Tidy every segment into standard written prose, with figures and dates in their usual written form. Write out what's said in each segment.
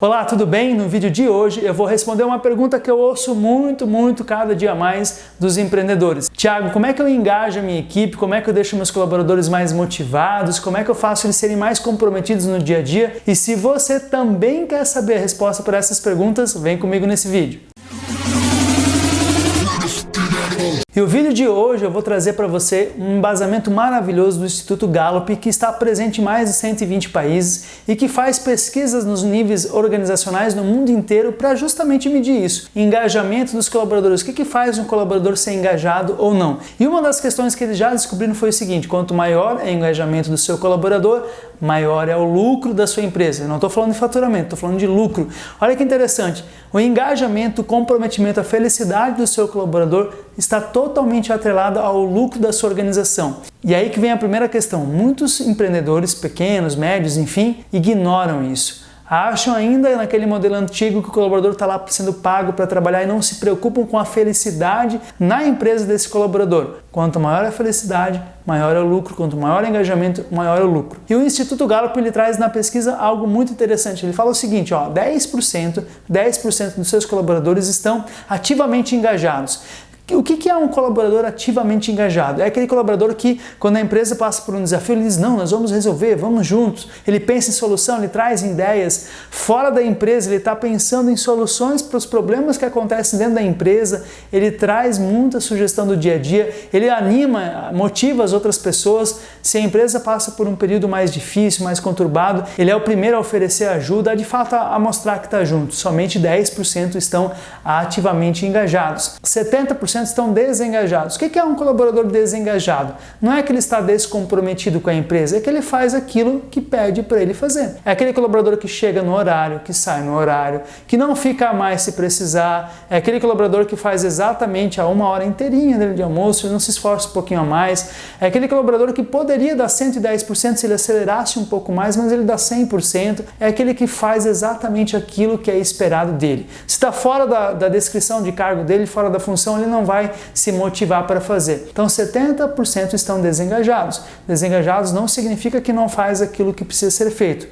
Olá, tudo bem? No vídeo de hoje eu vou responder uma pergunta que eu ouço muito cada dia mais dos empreendedores. Tiago, como é que eu engajo a minha equipe? Como é que eu deixo meus colaboradores mais motivados? Como é que eu faço eles serem mais comprometidos no dia a dia? E se você também quer saber a resposta para essas perguntas, vem comigo nesse vídeo. E o vídeo de hoje eu vou trazer para você um embasamento maravilhoso do Instituto Gallup, que está presente em mais de 120 países e que faz pesquisas nos níveis organizacionais no mundo inteiro para justamente medir isso. Engajamento dos colaboradores. O que faz um colaborador ser engajado ou não? E uma das questões que eles já descobriram foi o seguinte: quanto maior é o engajamento do seu colaborador, maior é o lucro da sua empresa. Eu não estou falando de faturamento, estou falando de lucro. Olha que interessante. O engajamento, o comprometimento, a felicidade do seu colaborador está totalmente atrelada ao lucro da sua organização. E aí que vem a primeira questão. Muitos empreendedores, pequenos, médios, enfim, ignoram isso. Acham ainda naquele modelo antigo que o colaborador está lá sendo pago para trabalhar e não se preocupam com a felicidade na empresa desse colaborador. Quanto maior a felicidade, maior é o lucro. Quanto maior o engajamento, maior é o lucro. E o Instituto Gallup ele traz na pesquisa algo muito interessante. Ele fala o seguinte, 10% dos seus colaboradores estão ativamente engajados. O que é um colaborador ativamente engajado? É aquele colaborador que, quando a empresa passa por um desafio, ele diz, não, nós vamos resolver, vamos juntos. Ele pensa em solução, ele traz ideias. Fora da empresa, ele está pensando em soluções para os problemas que acontecem dentro da empresa. Ele traz muita sugestão do dia a dia, ele anima, motiva as outras pessoas. Se a empresa passa por um período mais difícil, mais conturbado, ele é o primeiro a oferecer ajuda, de fato a mostrar que está junto. Somente 10% estão ativamente engajados. 70% estão desengajados. O que é um colaborador desengajado? Não é que ele está descomprometido com a empresa, é que ele faz aquilo que pede para ele fazer. É aquele colaborador que chega no horário, que sai no horário, que não fica a mais se precisar, é aquele colaborador que faz exatamente a 1 hora inteirinha dele de almoço, ele não se esforça um pouquinho a mais, é aquele colaborador que poderia dar 110% se ele acelerasse um pouco mais, mas ele dá 100%, é aquele que faz exatamente aquilo que é esperado dele. Se está fora da descrição de cargo dele, fora da função, ele não vai se motivar para fazer. Então 70% estão desengajados. Desengajados não significa que não faz aquilo que precisa ser feito,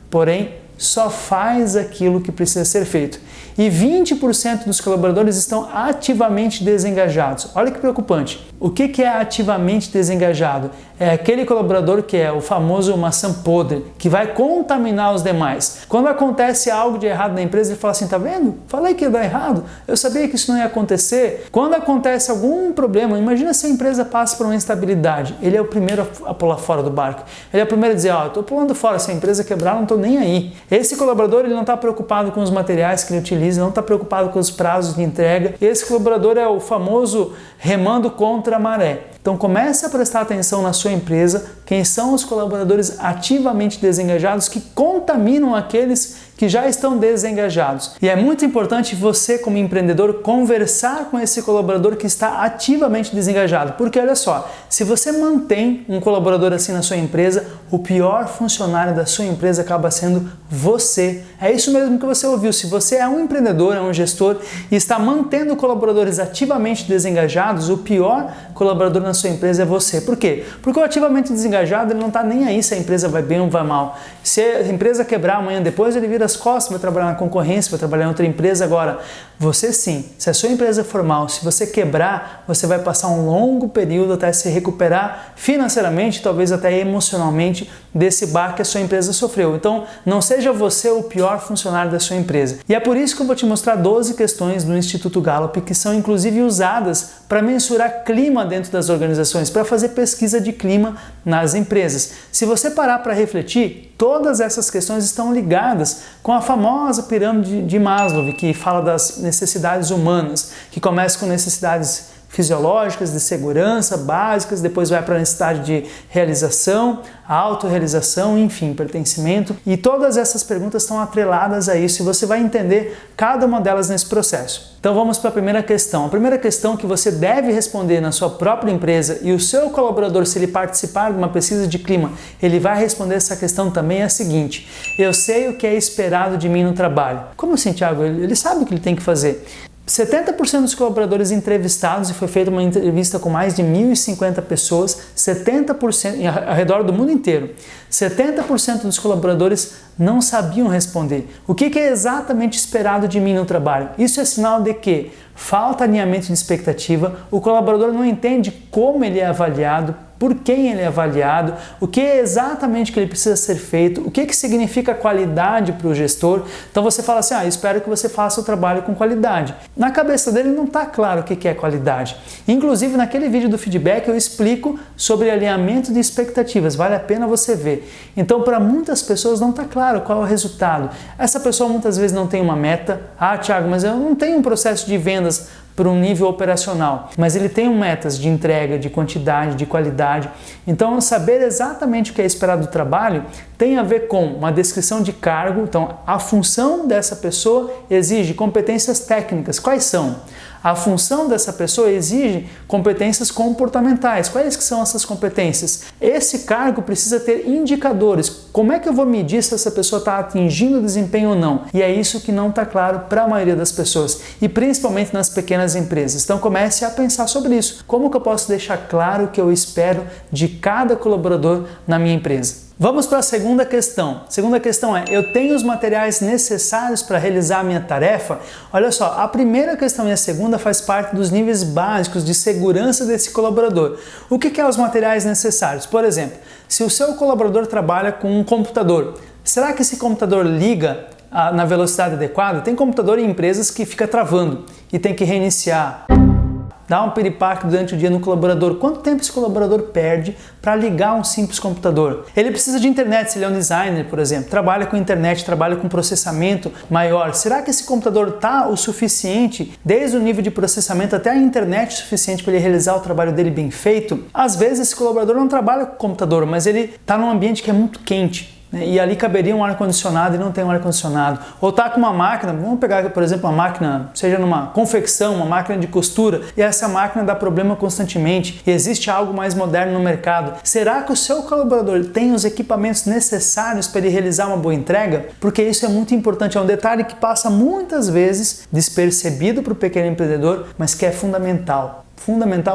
porém só faz aquilo que precisa ser feito. E 20% dos colaboradores estão ativamente desengajados. Olha que preocupante. O que é ativamente desengajado? É aquele colaborador que é o famoso maçã podre, que vai contaminar os demais. Quando acontece algo de errado na empresa, ele fala assim, tá vendo? Falei que ia dar errado, eu sabia que isso não ia acontecer. Quando acontece algum problema, imagina se a empresa passa por uma instabilidade, ele é o primeiro a pular fora do barco. Ele é o primeiro a dizer, eu tô pulando fora, se a empresa quebrar, não tô nem aí. Esse colaborador, ele não está preocupado com os materiais que ele utiliza, não está preocupado com os prazos de entrega. Esse colaborador é o famoso remando contra a maré. Então comece a prestar atenção na sua empresa, quem são os colaboradores ativamente desengajados que contaminam aqueles que já estão desengajados. E é muito importante você, como empreendedor, conversar com esse colaborador que está ativamente desengajado. Porque olha só, se você mantém um colaborador assim na sua empresa, o pior funcionário da sua empresa acaba sendo você. É isso mesmo que você ouviu. Se você é um empreendedor, é um gestor e está mantendo colaboradores ativamente desengajados, o pior colaborador na sua empresa é você. Por quê? Porque o ativamente desengajado ele não está nem aí se a empresa vai bem ou vai mal. Se a empresa quebrar amanhã depois, ele vira as costas, vai trabalhar na concorrência, vai trabalhar em outra empresa. Agora, você sim, se a sua empresa for mal, se você quebrar, você vai passar um longo período até se recuperar financeiramente, talvez até emocionalmente, desse baque que a sua empresa sofreu. Então, não seja você o pior funcionário da sua empresa. E é por isso que eu vou te mostrar 12 questões do Instituto Gallup que são inclusive usadas para mensurar clima dentro das organizações, para fazer pesquisa de clima nas empresas. Se você parar para refletir, todas essas questões estão ligadas com a famosa pirâmide de Maslow, que fala das necessidades humanas, que começa com necessidades fisiológicas, de segurança, básicas, depois vai para a necessidade de realização, autorrealização, enfim, pertencimento. E todas essas perguntas estão atreladas a isso e você vai entender cada uma delas nesse processo. Então vamos para a primeira questão. A primeira questão que você deve responder na sua própria empresa e o seu colaborador, se ele participar de uma pesquisa de clima, ele vai responder essa questão também é a seguinte: eu sei o que é esperado de mim no trabalho. Como assim, Tiago? Ele sabe o que ele tem que fazer. 70% dos colaboradores entrevistados, e foi feita uma entrevista com mais de 1.050 pessoas, 70% ao redor do mundo inteiro, 70% dos colaboradores não sabiam responder. O que é exatamente esperado de mim no trabalho? Isso é sinal de que falta alinhamento de expectativa, o colaborador não entende como ele é avaliado, por quem ele é avaliado, o que é exatamente que ele precisa ser feito, o que significa qualidade para o gestor. Então você fala assim, espero que você faça o trabalho com qualidade. Na cabeça dele não está claro o que é qualidade. Inclusive naquele vídeo do feedback eu explico sobre alinhamento de expectativas, vale a pena você ver. Então para muitas pessoas não está claro qual é o resultado. Essa pessoa muitas vezes não tem uma meta, Thiago, mas eu não tenho um processo de vendas para um nível operacional, mas ele tem metas de entrega, de quantidade, de qualidade. Então, saber exatamente o que é esperado do trabalho tem a ver com uma descrição de cargo. Então, a função dessa pessoa exige competências técnicas. Quais são? A função dessa pessoa exige competências comportamentais. Quais que são essas competências? Esse cargo precisa ter indicadores. Como é que eu vou medir se essa pessoa está atingindo o desempenho ou não? E é isso que não está claro para a maioria das pessoas, e principalmente nas pequenas empresas. Então comece a pensar sobre isso. Como que eu posso deixar claro o que eu espero de cada colaborador na minha empresa? Vamos para a segunda questão. A segunda questão é, eu tenho os materiais necessários para realizar a minha tarefa? Olha só, a primeira questão e a segunda faz parte dos níveis básicos de segurança desse colaborador. O que é os materiais necessários? Por exemplo, se o seu colaborador trabalha com um computador, será que esse computador liga na velocidade adequada? Tem computador em empresas que fica travando e tem que reiniciar. Dá um piripaque durante o dia no colaborador. Quanto tempo esse colaborador perde para ligar um simples computador? Ele precisa de internet, se ele é um designer, por exemplo, trabalha com internet, trabalha com processamento maior. Será que esse computador está o suficiente, desde o nível de processamento até a internet suficiente para ele realizar o trabalho dele bem feito? Às vezes esse colaborador não trabalha com computador, mas ele está num ambiente que é muito quente. E ali caberia um ar-condicionado e não tem um ar-condicionado. Ou tá com uma máquina, vamos pegar, por exemplo, uma máquina, seja numa confecção, uma máquina de costura, e essa máquina dá problema constantemente, e existe algo mais moderno no mercado. Será que o seu colaborador tem os equipamentos necessários para ele realizar uma boa entrega? Porque isso é muito importante, é um detalhe que passa muitas vezes despercebido para o pequeno empreendedor, mas que é fundamental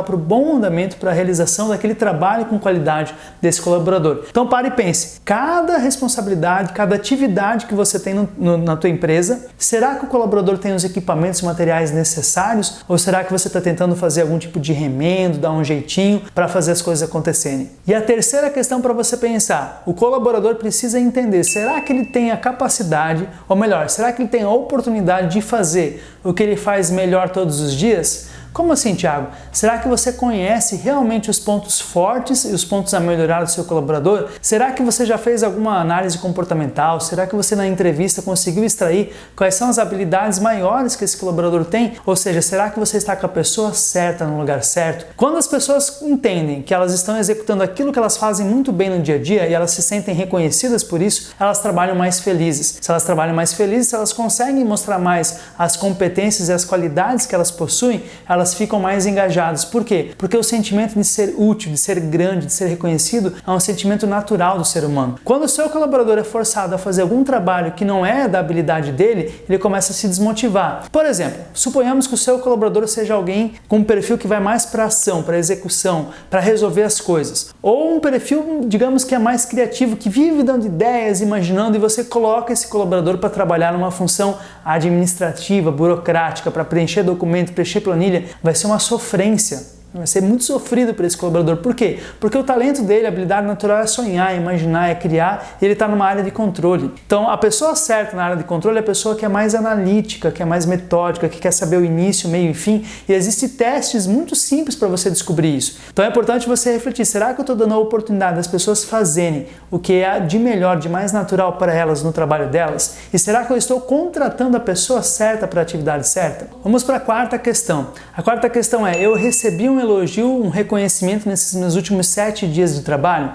para o bom andamento, para a realização daquele trabalho com qualidade desse colaborador. Então pare e pense, cada responsabilidade, cada atividade que você tem na tua empresa, será que o colaborador tem os equipamentos e materiais necessários, ou será que você está tentando fazer algum tipo de remendo, dar um jeitinho para fazer as coisas acontecerem? E a terceira questão para você pensar, o colaborador precisa entender, será que ele tem a capacidade, ou melhor, será que ele tem a oportunidade de fazer o que ele faz melhor todos os dias? Como assim, Thiago? Será que você conhece realmente os pontos fortes e os pontos a melhorar do seu colaborador? Será que você já fez alguma análise comportamental? Será que você na entrevista conseguiu extrair quais são as habilidades maiores que esse colaborador tem? Ou seja, será que você está com a pessoa certa no lugar certo? Quando as pessoas entendem que elas estão executando aquilo que elas fazem muito bem no dia a dia e elas se sentem reconhecidas por isso, elas trabalham mais felizes. Se elas trabalham mais felizes, elas conseguem mostrar mais as competências e as qualidades que elas possuem, elas ficam mais engajadas. Por quê? Porque o sentimento de ser útil, de ser grande, de ser reconhecido é um sentimento natural do ser humano. Quando o seu colaborador é forçado a fazer algum trabalho que não é da habilidade dele, ele começa a se desmotivar. Por exemplo, suponhamos que o seu colaborador seja alguém com um perfil que vai mais para ação, para execução, para resolver as coisas. Ou um perfil, digamos que é mais criativo, que vive dando ideias, imaginando, e você coloca esse colaborador para trabalhar numa função administrativa, burocrática, para preencher documento, preencher planilha. Vai ser uma sofrência, vai ser muito sofrido para esse colaborador. Por quê? Porque o talento dele, a habilidade natural é sonhar, é imaginar, é criar, e ele está numa área de controle. Então, a pessoa certa na área de controle é a pessoa que é mais analítica, que é mais metódica, que quer saber o início, meio e fim, e existem testes muito simples para você descobrir isso. Então, é importante você refletir, será que eu estou dando a oportunidade das pessoas fazerem o que é de melhor, de mais natural para elas no trabalho delas? E será que eu estou contratando a pessoa certa para a atividade certa? Vamos para a quarta questão. A quarta questão é, eu recebi um elogio, um reconhecimento nesses meus últimos 7 dias de trabalho?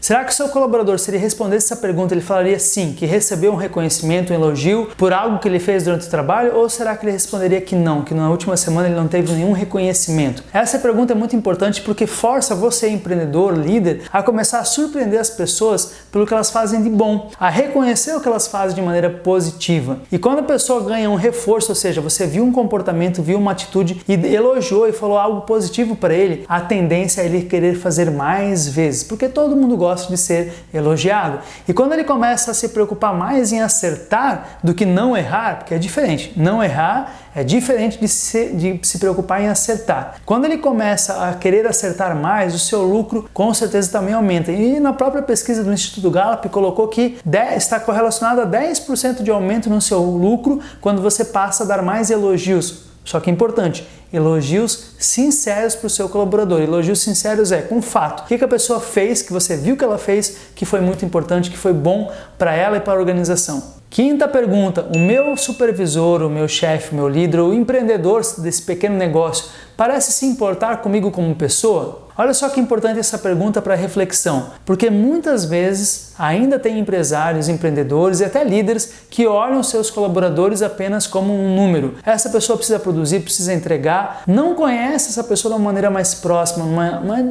Será que o seu colaborador, se ele respondesse essa pergunta, ele falaria sim, que recebeu um reconhecimento, um elogio por algo que ele fez durante o trabalho, ou será que ele responderia que na última semana ele não teve nenhum reconhecimento? Essa pergunta é muito importante porque força você, empreendedor, líder, a começar a surpreender as pessoas pelo que elas fazem de bom, a reconhecer o que elas fazem de maneira positiva. E quando a pessoa ganha um reforço, ou seja, você viu um comportamento, viu uma atitude e elogiou e falou algo positivo para ele, a tendência é ele querer fazer mais vezes, porque todo mundo gosta de ser elogiado. E quando ele começa a se preocupar mais em acertar do que não errar, porque é diferente, não errar é diferente de se preocupar em acertar. Quando ele começa a querer acertar mais, o seu lucro com certeza também aumenta. E na própria pesquisa do Instituto Gallup colocou que está correlacionado a 10% de aumento no seu lucro quando você passa a dar mais elogios. Só que é importante, elogios sinceros para o seu colaborador. Elogios sinceros é com fato. O que a pessoa fez, que você viu que ela fez, que foi muito importante, que foi bom para ela e para a organização. Quinta pergunta, o meu supervisor, o meu chefe, o meu líder, o empreendedor desse pequeno negócio parece se importar comigo como pessoa? Olha só que importante essa pergunta para reflexão, porque muitas vezes ainda tem empresários, empreendedores e até líderes que olham seus colaboradores apenas como um número. Essa pessoa precisa produzir, precisa entregar, não conhece essa pessoa de uma maneira mais próxima,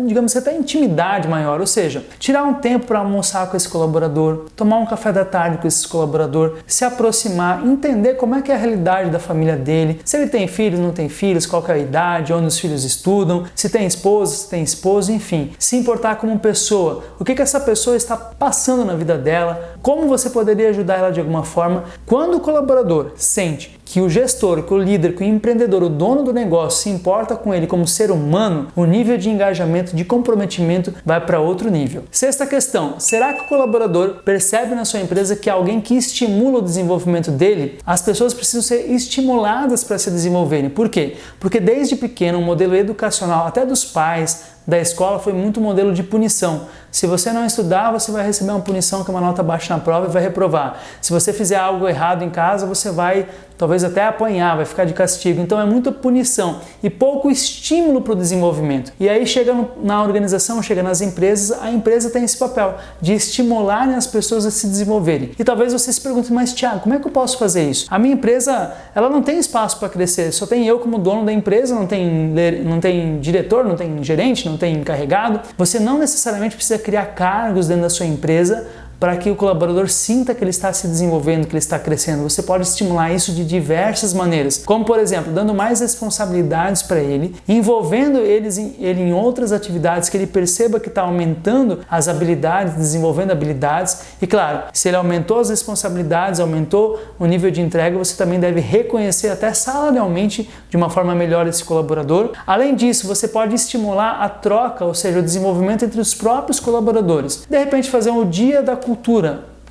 digamos até intimidade maior, ou seja, tirar um tempo para almoçar com esse colaborador, tomar um café da tarde com esse colaborador, se aproximar, entender como é que é a realidade da família dele, se ele tem filhos, não tem filhos, qual que é a idade, onde os filhos estudam, se tem esposa, se tem esposo, enfim, se importar como pessoa, o que essa pessoa está passando na vida dela, como você poderia ajudar ela de alguma forma. Quando o colaborador sente que o gestor, que o líder, que o empreendedor, o dono do negócio se importa com ele como ser humano, o nível de engajamento, de comprometimento vai para outro nível. Sexta questão, será que o colaborador percebe na sua empresa que é alguém que estimula o desenvolvimento dele? As pessoas precisam ser estimuladas para se desenvolverem. Por quê? Porque desde pequeno, o modelo educacional, até dos pais, da escola, foi muito modelo de punição. Se você não estudar, você vai receber uma punição que é uma nota baixa na prova e vai reprovar. Se você fizer algo errado em casa, você vai talvez até apanhar, vai ficar de castigo. Então é muita punição e pouco estímulo para o desenvolvimento. E aí chega na organização, chega nas empresas, a empresa tem esse papel de estimularem as pessoas a se desenvolverem. E talvez você se pergunte, mas Thiago, como é que eu posso fazer isso? A minha empresa, ela não tem espaço para crescer, só tem eu como dono da empresa, não tem diretor, não tem gerente, não tem encarregado. Você não necessariamente precisa criar cargos dentro da sua empresa para que o colaborador sinta que ele está se desenvolvendo, que ele está crescendo. Você pode estimular isso de diversas maneiras, como por exemplo, dando mais responsabilidades para ele, envolvendo ele em outras atividades que ele perceba que está aumentando as habilidades, desenvolvendo habilidades. E claro, se ele aumentou as responsabilidades, aumentou o nível de entrega, você também deve reconhecer até salarialmente de uma forma melhor esse colaborador. Além disso, você pode estimular a troca, ou seja, o desenvolvimento entre os próprios colaboradores. De repente fazer um dia da cultura.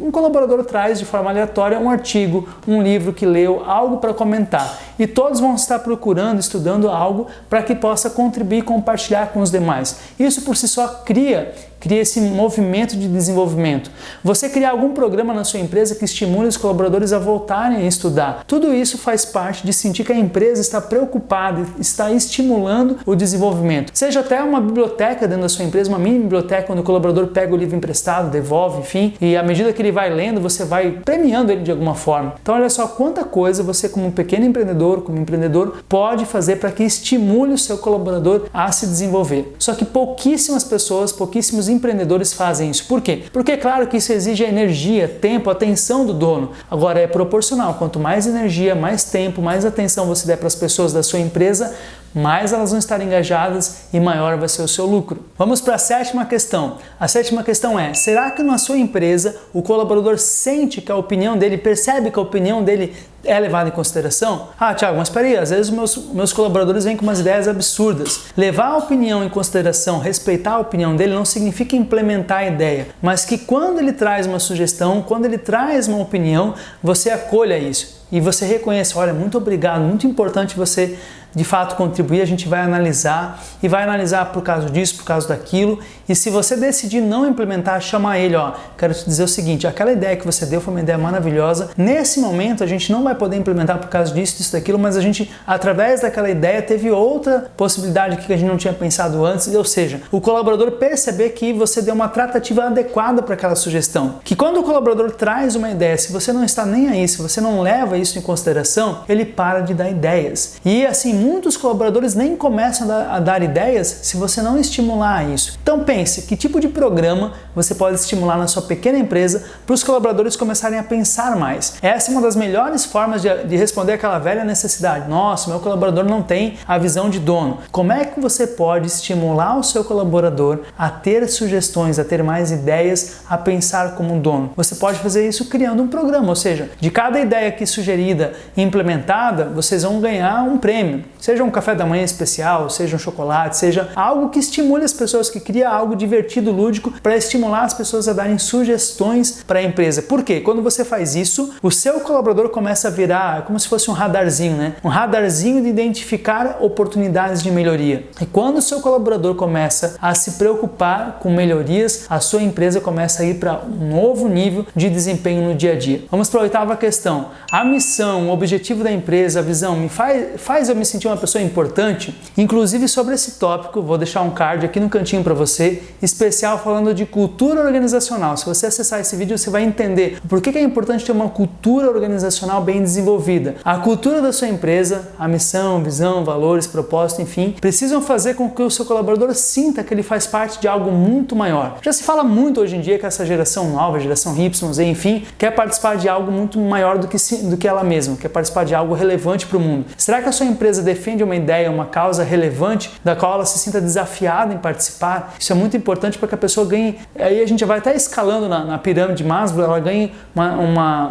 Um colaborador traz de forma aleatória um artigo, um livro que leu, algo para comentar. E todos vão estar procurando, estudando algo para que possa contribuir e compartilhar com os demais. Isso por si só cria esse movimento de desenvolvimento. Você criar algum programa na sua empresa que estimule os colaboradores a voltarem a estudar. Tudo isso faz parte de sentir que a empresa está preocupada, está estimulando o desenvolvimento. Seja até uma biblioteca dentro da sua empresa, uma mini biblioteca onde o colaborador pega o livro emprestado, devolve, enfim, e à medida que ele vai lendo, você vai premiando ele de alguma forma. Então olha só quanta coisa você como um pequeno empreendedor, como empreendedor, pode fazer para que estimule o seu colaborador a se desenvolver. Só que pouquíssimas pessoas, pouquíssimos empreendedores fazem isso. Por quê? Porque é claro que isso exige energia, tempo, atenção do dono. Agora é proporcional. Quanto mais energia, mais tempo, mais atenção você der para as pessoas da sua empresa, mais elas vão estar engajadas e maior vai ser o seu lucro. Vamos para a sétima questão. A sétima questão é, será que na sua empresa o colaborador sente que a opinião dele, percebe que a opinião dele é levada em consideração? Ah, Thiago, mas peraí, às vezes meus colaboradores vêm com umas ideias absurdas. Levar a opinião em consideração, respeitar a opinião dele não significa implementar a ideia, mas que quando ele traz uma sugestão, quando ele traz uma opinião, você acolha isso. E você reconhece, olha, muito obrigado, muito importante você de fato contribuir, a gente vai analisar e vai analisar por causa disso, por causa daquilo. E se você decidir não implementar, chama ele, quero te dizer o seguinte, aquela ideia que você deu foi uma ideia maravilhosa. Nesse momento a gente não vai poder implementar por causa disso, disso, daquilo, mas a gente, através daquela ideia, teve outra possibilidade que a gente não tinha pensado antes, ou seja, o colaborador perceber que você deu uma tratativa adequada para aquela sugestão. Que quando o colaborador traz uma ideia, se você não está nem aí, se você não leva isso em consideração, ele para de dar ideias. E assim, muitos colaboradores nem começam a dar ideias se você não estimular isso. Então pense, que tipo de programa você pode estimular na sua pequena empresa para os colaboradores começarem a pensar mais. Essa é uma das melhores formas de responder aquela velha necessidade. Nossa, meu colaborador não tem a visão de dono. Como é que você pode estimular o seu colaborador a ter sugestões, a ter mais ideias, a pensar como um dono? Você pode fazer isso criando um programa, ou seja, de cada ideia aqui sugerida e implementada, vocês vão ganhar um prêmio. Seja um café da manhã especial, seja um chocolate, seja algo que estimule as pessoas, que cria algo divertido, lúdico, para estimular as pessoas a darem sugestões para a empresa. Por quê? Quando você faz isso, o seu colaborador começa a virar como se fosse um radarzinho, né? Um radarzinho de identificar oportunidades de melhoria. E quando o seu colaborador começa a se preocupar com melhorias, a sua empresa começa a ir para um novo nível de desempenho no dia a dia. Vamos para a oitava questão. A missão, o objetivo da empresa, a visão, faz eu me sentir uma pessoa importante? Inclusive sobre esse tópico, vou deixar um card aqui no cantinho para você, especial falando de cultura organizacional. Se você acessar esse vídeo, você vai entender por que é importante ter uma cultura organizacional bem desenvolvida. A cultura da sua empresa, a missão, visão, valores, propósito, enfim, precisam fazer com que o seu colaborador sinta que ele faz parte de algo muito maior. Já se fala muito hoje em dia que essa geração nova, geração Y, enfim, quer participar de algo muito maior do que ela mesma, quer participar de algo relevante para o mundo. Será que a sua empresa defende uma ideia, uma causa relevante da qual ela se sinta desafiada em participar? Isso é muito importante para que a pessoa ganhe, aí a gente vai até escalando na pirâmide de Maslow, ela ganhe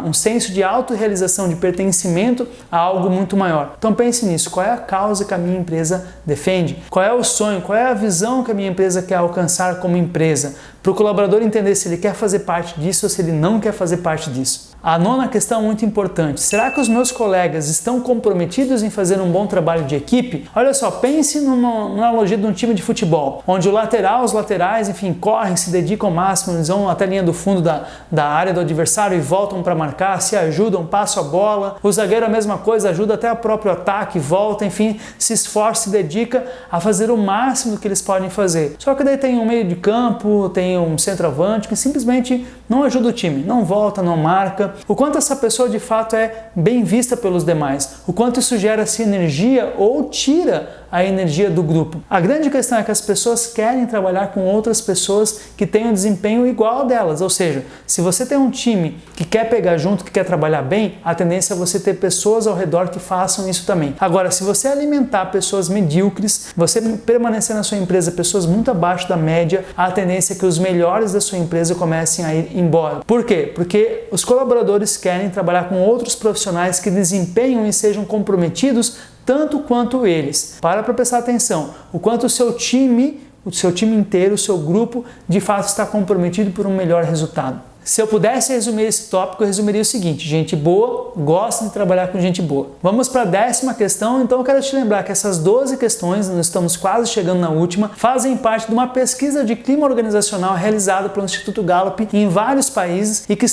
um senso de autorrealização, de pertencimento a algo muito maior. Então pense nisso, qual é a causa que a minha empresa defende? Qual é o sonho, qual é a visão que a minha empresa quer alcançar como empresa? Para o colaborador entender se ele quer fazer parte disso ou se ele não quer fazer parte disso. A nona questão muito importante. Será que os meus colegas estão comprometidos em fazer um bom trabalho de equipe? Olha só, pense numa analogia de um time de futebol, onde o lateral, os laterais, enfim, correm, se dedicam ao máximo, eles vão até a linha do fundo da área do adversário e voltam para marcar, se ajudam, passam a bola. O zagueiro a mesma coisa, ajuda até o próprio ataque, volta, enfim, se esforça, se dedica a fazer o máximo que eles podem fazer. Só que daí tem um meio de campo, tem um centroavante que simplesmente não ajuda o time, não volta, não marca. O quanto essa pessoa de fato é bem vista pelos demais, o quanto isso gera sinergia ou tira a energia do grupo. A grande questão é que as pessoas querem trabalhar com outras pessoas que têm um desempenho igual a delas, ou seja, se você tem um time que quer pegar junto, que quer trabalhar bem, a tendência é você ter pessoas ao redor que façam isso também. Agora, se você alimentar pessoas medíocres, você permanecer na sua empresa pessoas muito abaixo da média, a tendência é que os melhores da sua empresa comecem a ir embora. Por quê? Porque os colaboradores querem trabalhar com outros profissionais que desempenham e sejam comprometidos tanto quanto eles. Para prestar atenção, o quanto o seu time inteiro, o seu grupo, de fato está comprometido por um melhor resultado. Se eu pudesse resumir esse tópico, eu resumiria o seguinte: gente boa gosta de trabalhar com gente boa. Vamos para a 10ª questão, então eu quero te lembrar que essas 12 questões, nós estamos quase chegando na última, fazem parte de uma pesquisa de clima organizacional realizada pelo Instituto Gallup em vários países e que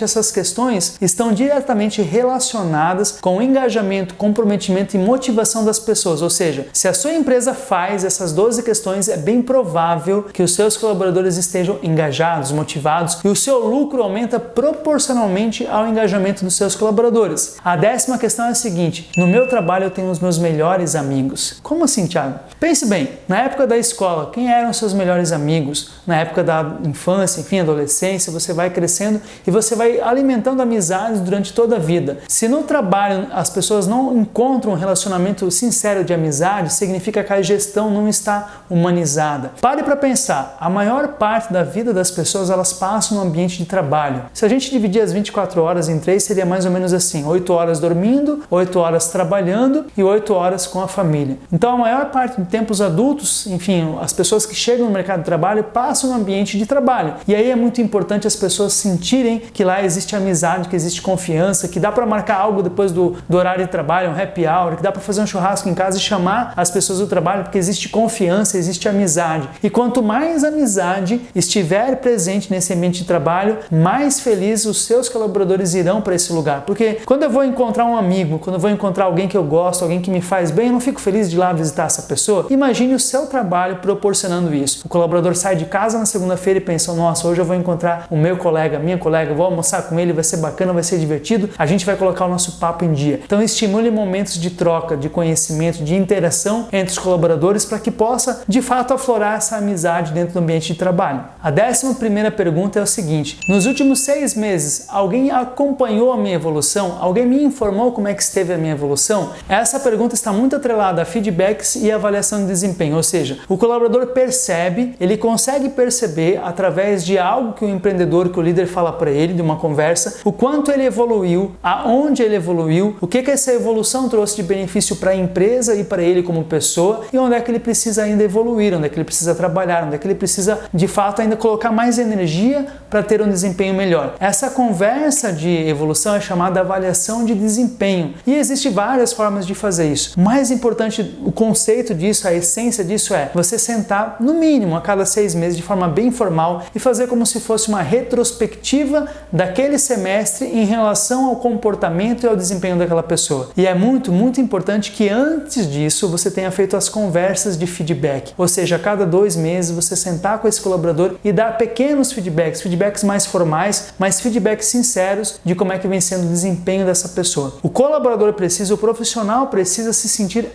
essas questões estão diretamente relacionadas com o engajamento, comprometimento e motivação das pessoas. Ou seja, se a sua empresa faz essas 12 questões, é bem provável que os seus colaboradores estejam engajados, motivados, e o seu lucro aumenta proporcionalmente ao engajamento dos seus colaboradores. A 10ª questão é a seguinte: no meu trabalho eu tenho os meus melhores amigos. Como assim, Thiago? Pense bem, na época da escola, quem eram os seus melhores amigos? Na época da infância, enfim, adolescência, você vai crescendo e você vai alimentando amizades durante toda a vida. Se no trabalho as pessoas não encontram um relacionamento sincero de amizade, significa que a gestão não está humanizada. Pare para pensar, a maior parte da vida das pessoas elas passam no ambiente de trabalho. Se a gente dividir as 24 horas em 3, seria mais ou menos assim: 8 horas dormindo, 8 horas trabalhando e 8 horas com a família. Então a maior parte do tempo os adultos, enfim, as pessoas que chegam no mercado de trabalho passam no ambiente de trabalho. E aí é muito importante as pessoas sentirem que lá existe amizade, que existe confiança, que dá para marcar algo depois do horário de trabalho, um happy hour, que dá para fazer um churrasco em casa e chamar as pessoas do trabalho, porque existe confiança, existe amizade. E quanto mais amizade estiver presente nesse ambiente de trabalho, mais felizes os seus colaboradores irão para esse lugar. Porque quando eu vou encontrar um amigo, quando eu vou encontrar alguém que eu gosto, alguém que me faz bem, eu não fico feliz de ir lá visitar essa pessoa. Imagine o seu trabalho proporcionando isso. O colaborador sai de casa na segunda-feira e pensa: nossa, hoje eu vou encontrar o meu colega, minha colega, vou almoçar com ele, vai ser bacana, vai ser divertido, a gente vai colocar o nosso papo em dia. Então estimule momentos de troca, de conhecimento, de interação entre os colaboradores para que possa, de fato, aflorar essa amizade dentro do ambiente de trabalho. A 11ª pergunta é o seguinte: nos últimos 6 meses, alguém acompanhou a minha evolução? Alguém me informou como é que esteve a minha evolução? Essa pergunta está muito atrelada a feedbacks e avaliação de desempenho, ou seja, o colaborador percebe, ele consegue perceber através de algo que o empreendedor, que o líder fala para ele, de uma conversa, o quanto ele evoluiu, aonde ele evoluiu, o que essa evolução trouxe de benefício para a empresa e para ele como pessoa, e onde é que ele precisa ainda evoluir, onde é que ele precisa trabalhar, onde é que ele precisa de fato ainda colocar mais energia para ter um desempenho melhor. Essa conversa de evolução é chamada avaliação de desempenho e existem várias formas de fazer isso. O mais importante, o conceito disso, a essência disso é você sentar no mínimo a cada 6 meses de forma bem formal e fazer como se fosse uma retrospectiva daquele semestre em relação ao comportamento e ao desempenho daquela pessoa. E é muito, muito importante que antes disso você tenha feito as conversas de feedback, ou seja, a cada 2 meses você sentar com esse colaborador e dar pequenos feedbacks, feedbacks mais formais, mas feedbacks sinceros de como é que vem sendo o desempenho dessa pessoa. O colaborador precisa, o profissional precisa se sentir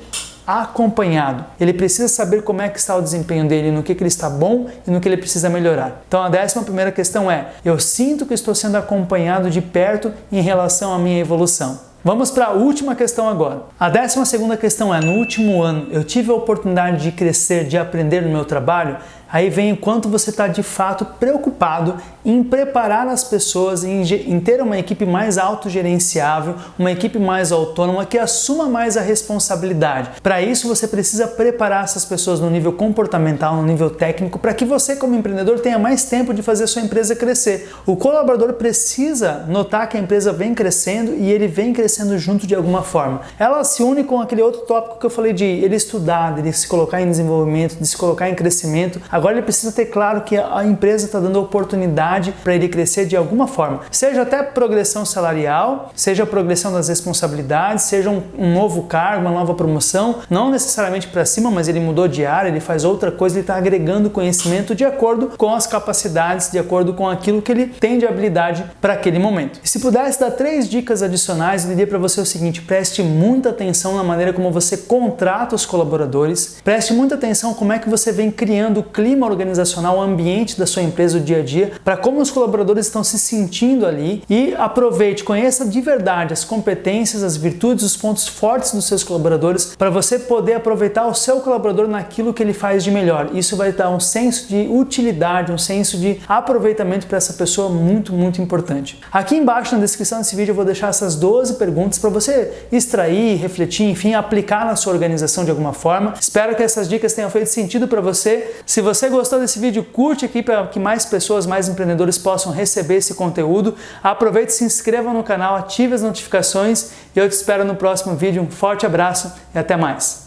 acompanhado. Ele precisa saber como é que está o desempenho dele, no que ele está bom e no que ele precisa melhorar. Então a 11ª questão é: eu sinto que estou sendo acompanhado de perto em relação à minha evolução. Vamos para a última questão agora. A 12ª questão é: no último ano eu tive a oportunidade de crescer, de aprender no meu trabalho? Aí vem o quanto você está de fato preocupado em preparar as pessoas, em ter uma equipe mais autogerenciável, uma equipe mais autônoma que assuma mais a responsabilidade. Para isso você precisa preparar essas pessoas no nível comportamental, no nível técnico, para que você como empreendedor tenha mais tempo de fazer a sua empresa crescer. O colaborador precisa notar que a empresa vem crescendo e ele vem crescendo junto de alguma forma. Ela se une com aquele outro tópico que eu falei de ele estudar, de ele se colocar em desenvolvimento, de se colocar em crescimento. Agora ele precisa ter claro que a empresa está dando oportunidade para ele crescer de alguma forma, seja até progressão salarial, seja progressão das responsabilidades, seja um novo cargo, uma nova promoção, não necessariamente para cima, mas ele mudou de área, ele faz outra coisa, ele está agregando conhecimento de acordo com as capacidades, de acordo com aquilo que ele tem de habilidade para aquele momento. E se pudesse dar 3 dicas adicionais, eu diria para você o seguinte: preste muita atenção na maneira como você contrata os colaboradores, preste muita atenção como é que você vem criando o clima organizacional, o ambiente da sua empresa, o dia a dia, para como os colaboradores estão se sentindo ali, e aproveite, conheça de verdade as competências, as virtudes, os pontos fortes dos seus colaboradores para você poder aproveitar o seu colaborador naquilo que ele faz de melhor. Isso vai dar um senso de utilidade, um senso de aproveitamento para essa pessoa muito, muito importante. Aqui embaixo na descrição desse vídeo eu vou deixar essas 12 perguntas para você extrair, refletir, enfim, aplicar na sua organização de alguma forma. Espero que essas dicas tenham feito sentido para você. Se você gostou desse vídeo, curte aqui para que mais pessoas, mais empreendedores possam receber esse conteúdo. Aproveite, se inscreva no canal, ative as notificações e eu te espero no próximo vídeo. Um forte abraço e até mais!